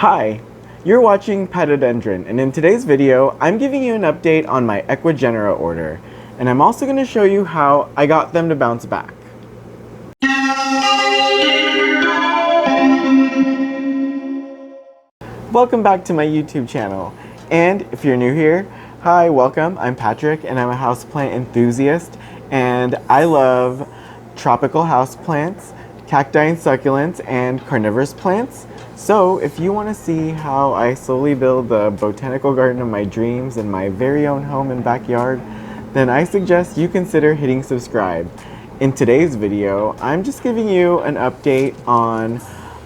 Hi, you're watching Patadendron, and in today's video, I'm giving you an update on my Ecuagenera order, and I'm also going to show you how I got them to bounce back. Welcome back to my YouTube channel, and if you're new here, hi, welcome, I'm Patrick, and I'm a houseplant enthusiast, and I love tropical houseplants, cacti and succulents, and carnivorous plants. So if you want to see how I slowly build the botanical garden of my dreams in my very own home and backyard, then I suggest you consider hitting subscribe. In today's video, I'm just giving you an update on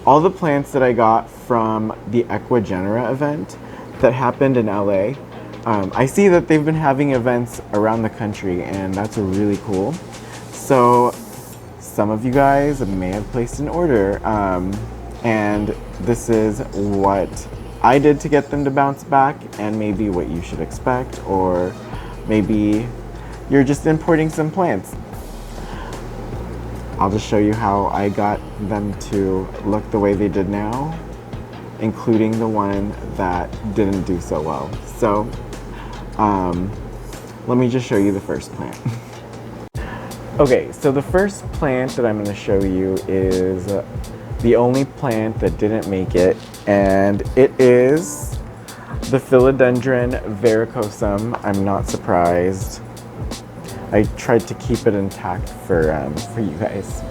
all the plants that I got from the Ecuagenera event that happened in LA. I see that they've been having events around the country, and that's really cool. So some of you guys may have placed an order, and this is what I did to get them to bounce back, and maybe what you should expect, or maybe you're just importing some plants. I'll just show you how I got them to look the way they did now, including the one that didn't do so well. So let me just show you the first plant. Okay, so the first plant that I'm going to show you is the only plant that didn't make it, and it is the Patadendron verrucosum. I'm not surprised. I tried to keep it intact for you guys.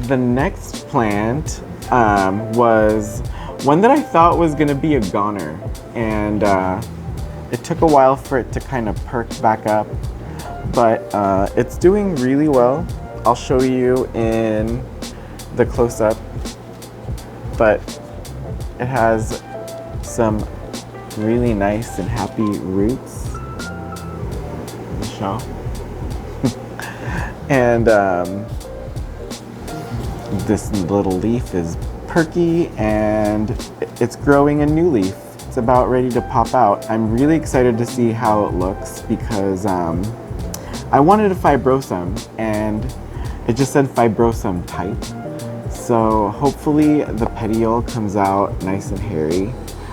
The next plant was one that I thought was going to be a goner, and it took a while for it to kind of perk back up, but it's doing really well. I'll show you in the close-up, but it has some really nice and happy roots. Show. And this little leaf is perky, and it's growing a new leaf. It's about ready to pop out. I'm really excited to see how it looks because I wanted a fibrosum, and it just said fibrosum type. So hopefully the petiole comes out nice and hairy.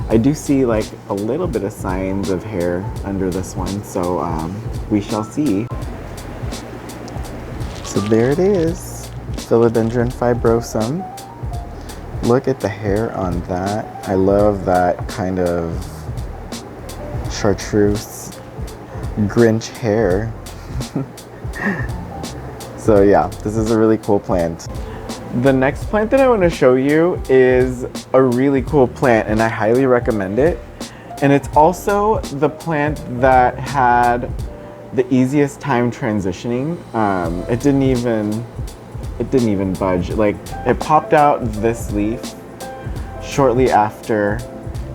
I do see like a little bit of signs of hair under this one, so we shall see. So there it is, Patadendron fibrosum. Look at the hair on that. I love that kind of chartreuse Grinch hair. So yeah, this is a really cool plant. The next plant that I want to show you is a really cool plant, and I highly recommend it. And it's also the plant that had the easiest time transitioning. It didn't even budge. Like, it popped out this leaf shortly after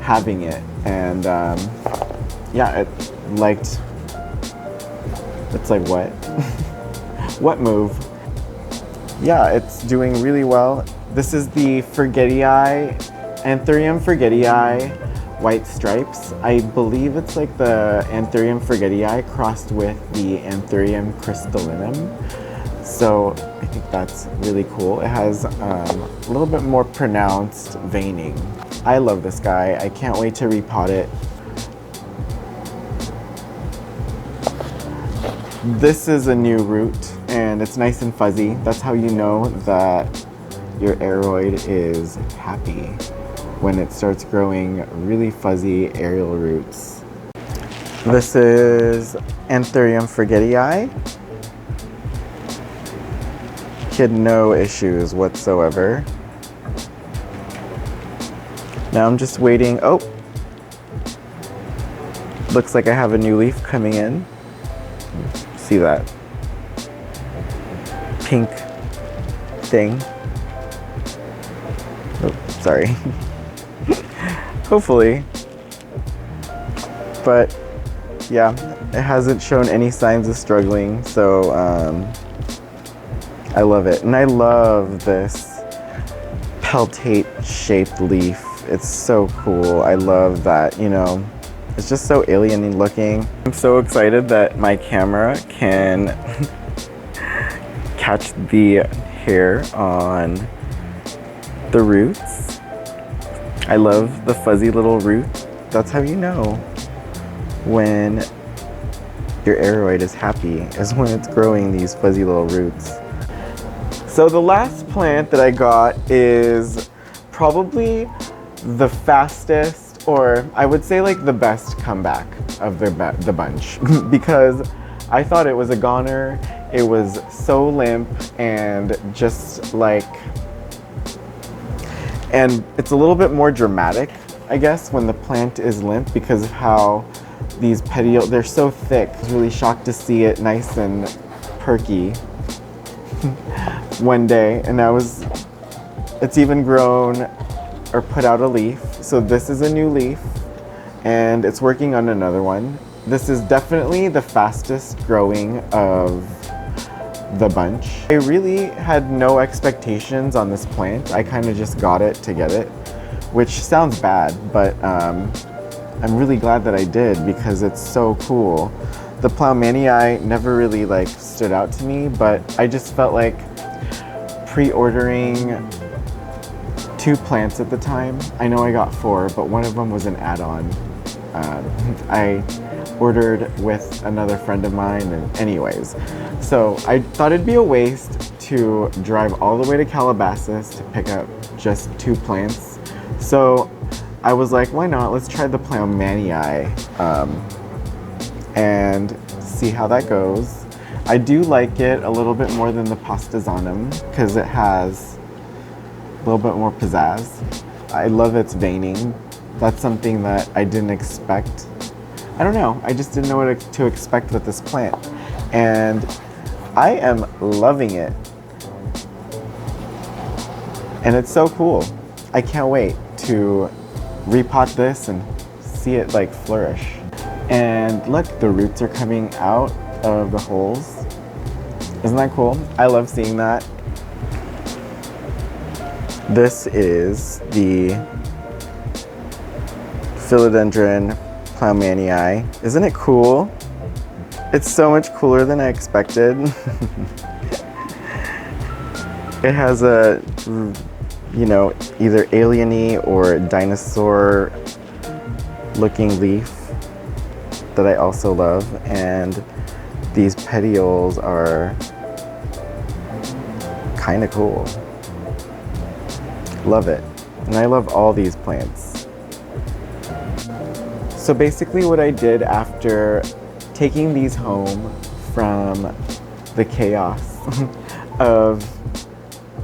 having it, and yeah, it's like what? What move? Yeah, it's doing really well. This is the Anthurium forgetii white stripes. I believe it's like the Anthurium forgetii crossed with the Anthurium crystallinum. So I think that's really cool. It has a little bit more pronounced veining. I love this guy. I can't wait to repot it. This is a new root, and it's nice and fuzzy. That's how you know that your aroid is happy, when it starts growing really fuzzy aerial roots. This is Anthurium forgetii. Had no issues whatsoever. Now I'm just waiting. Oh, looks like I have a new leaf coming in. See that pink thing? Oh, sorry. Hopefully. But yeah, it hasn't shown any signs of struggling, so I love it. And I love this peltate shaped leaf. It's so cool. I love that, you know, it's just so alien looking. I'm so excited that my camera can catch the hair on the roots. I love the fuzzy little root. That's how you know when your aroid is happy, is when it's growing these fuzzy little roots. So the last plant that I got is probably the fastest, or I would say like the best comeback of the bunch because I thought it was a goner. It was so limp and just like, and it's a little bit more dramatic, I guess, when the plant is limp because of how these petioles, they're so thick. I was really shocked to see it nice and perky one day, and it's even grown or put out a leaf. So this is a new leaf and it's working on another one. This is definitely the fastest growing of the bunch. I really had no expectations on this plant. I kind of just got it to get it, which sounds bad, but I'm really glad that I did because it's so cool. The Ploumanii never really like stood out to me, but I just felt like pre-ordering 2 plants at the time. I know I got 4, but one of them was an add-on. I ordered with another friend of mine, and anyways. So I thought it'd be a waste to drive all the way to Calabasas to pick up just 2 plants. So I was like, why not? Let's try the Ploumanii and see how that goes. I do like it a little bit more than the Pastazanum because it has a little bit more pizzazz. I love its veining. That's something that I didn't expect. I don't know, I just didn't know what to expect with this plant. And I am loving it. And it's so cool. I can't wait to repot this and see it like flourish. And look, the roots are coming out of the holes. Isn't that cool? I love seeing that. This is the Patadendron Ploumanii. Isn't it cool? It's so much cooler than I expected. It has a, you know, either alien-y or dinosaur looking leaf that I also love, and these petioles are kind of cool. Love it. And I love all these plants. So basically what I did after taking these home from the chaos of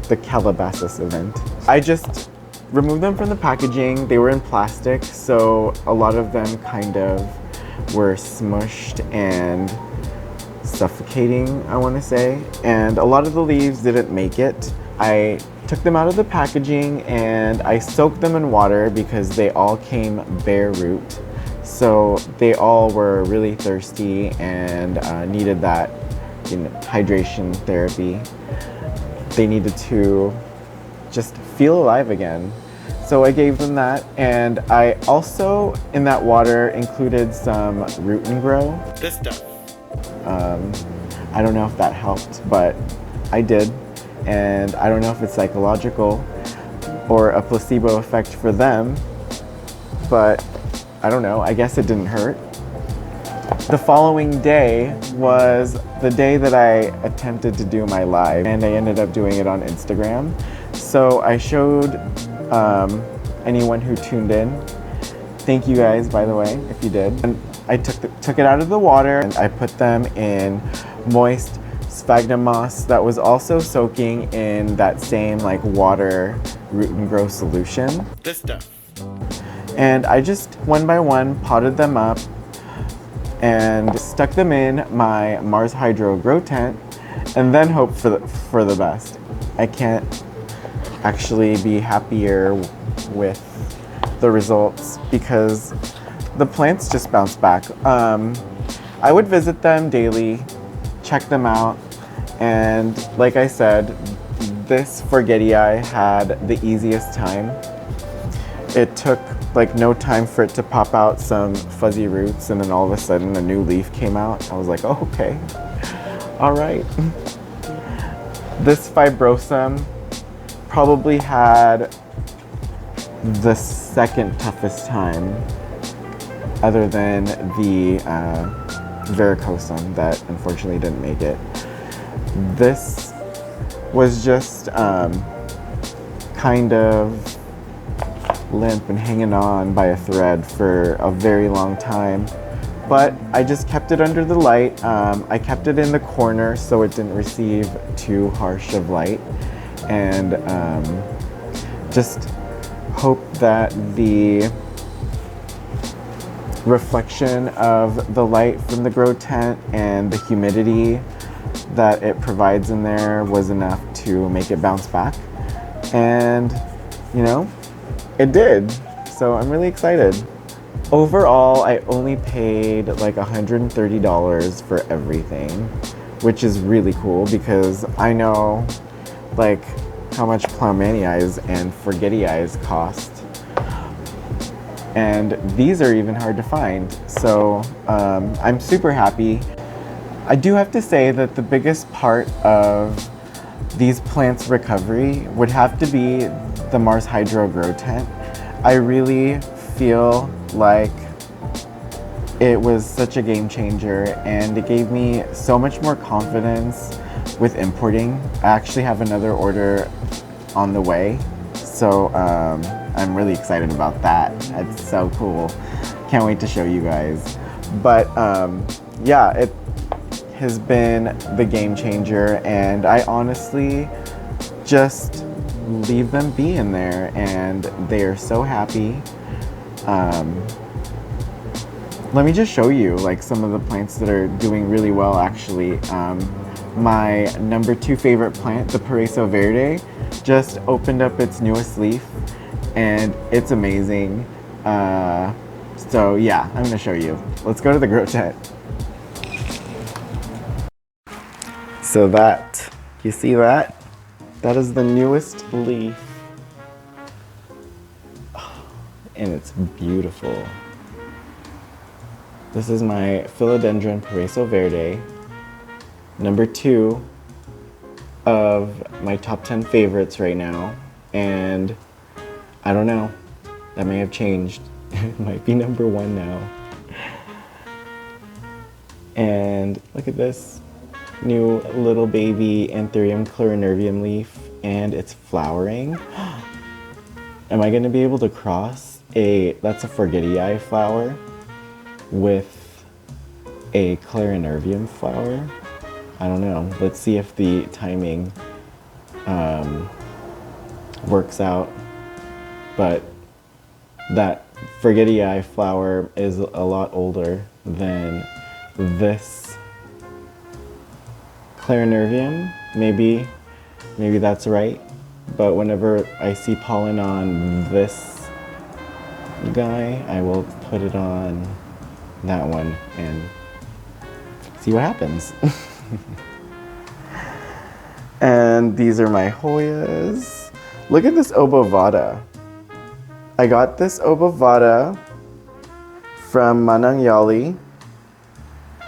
the Calabasas event, I just removed them from the packaging. They were in plastic, so a lot of them kind of were smushed and suffocating, I want to say. And a lot of the leaves didn't make it. I took them out of the packaging and I soaked them in water because they all came bare root. So they all were really thirsty and needed that, you know, hydration therapy. They needed to just feel alive again. So I gave them that, and I also, in that water, included some root and grow. This stuff. I don't know if that helped, but I did. And I don't know if it's psychological or a placebo effect for them, but I don't know, I guess it didn't hurt. The following day was the day that I attempted to do my live, and I ended up doing it on Instagram. So I showed anyone who tuned in. Thank you guys, by the way, if you did. And I took it out of the water and I put them in moist sphagnum moss that was also soaking in that same like water root and grow solution. This stuff. And I just one by one potted them up and stuck them in my Mars Hydro grow tent and then hope for the best. I can't actually be happier with the results because the plants just bounced back. I would visit them daily, check them out, and like I said, this Forgetii had the easiest time. It took like no time for it to pop out some fuzzy roots, and then all of a sudden a new leaf came out. I was like, oh, okay, all right. This fibrosum probably had the second toughest time, other than the varicosum that unfortunately didn't make it. This was just kind of limp and hanging on by a thread for a very long time. But I just kept it under the light. I kept it in the corner so it didn't receive too harsh of light. And just hope that the reflection of the light from the grow tent and the humidity that it provides in there was enough to make it bounce back. And, you know, it did. So I'm really excited. Overall, I only paid like $130 for everything, which is really cool because I know like how much Ploumani eyes and Forgetti eyes cost. And these are even hard to find. So I'm super happy. I do have to say that the biggest part of these plants' recovery would have to be the Mars Hydro Grow Tent. I really feel like it was such a game changer and it gave me so much more confidence with importing. I actually have another order on the way, so I'm really excited about that. It's so cool. Can't wait to show you guys. But yeah, it has been the game changer, and I honestly just leave them be in there and they are so happy. Let me just show you like some of the plants that are doing really well actually. My number 2 favorite plant, the Paraiso Verde, just opened up its newest leaf and it's amazing. So yeah, I'm gonna show you. Let's go to the grow tent. So that, you see that? That is the newest leaf. And it's beautiful. This is my Philodendron Paraiso Verde, number 2 of my top 10 favorites right now. And I don't know, that may have changed. It might be number 1 now. And look at this new little baby Anthurium clarinervium leaf, and it's flowering. Am I gonna be able to cross that's a Forgetti eye flower with a clarinervium flower? I don't know. Let's see if the timing works out. But that Forgetti eye flower is a lot older than this clarinervium. Maybe that's right. But whenever I see pollen on this guy, I will put it on that one and see what happens. And these are my Hoyas. Look at this Obovata. I got this Obovata from Manang Yali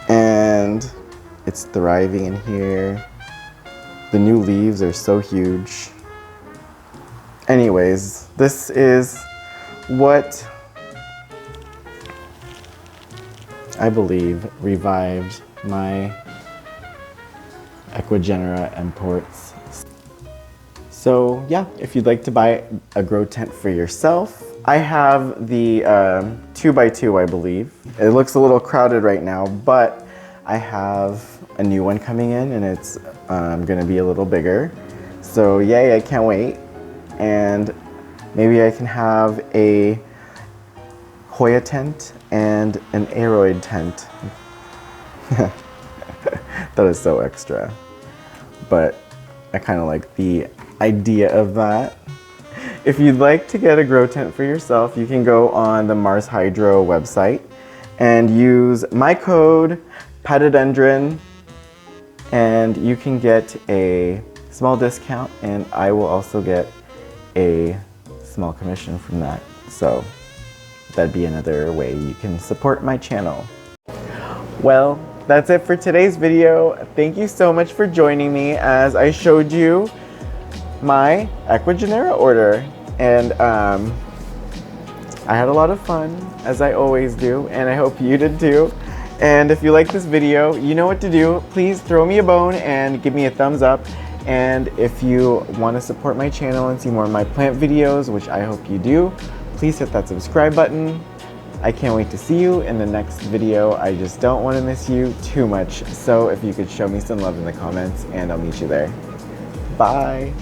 and it's thriving in here. The new leaves are so huge. Anyways, this is what I believe revived my Ecuagenera imports. So yeah, if you'd like to buy a grow tent for yourself, I have the 2x2, I believe. It looks a little crowded right now, but I have a new one coming in and it's gonna be a little bigger. So yay, I can't wait. And maybe I can have a Hoya tent and an Aroid tent. That is so extra. But I kind of like the idea of that. If you'd like to get a grow tent for yourself, you can go on the Mars Hydro website and use my code Patadendron and you can get a small discount and I will also get a small commission from that. So that'd be another way you can support my channel. Well, that's it for today's video. Thank you so much for joining me as I showed you my Ecuagenera order. And I had a lot of fun, as I always do, and I hope you did too. And if you like this video, you know what to do. Please throw me a bone and give me a thumbs up. And if you want to support my channel and see more of my plant videos, which I hope you do, please hit that subscribe button. I can't wait to see you in the next video. I just don't want to miss you too much. So if you could show me some love in the comments, and I'll meet you there. Bye.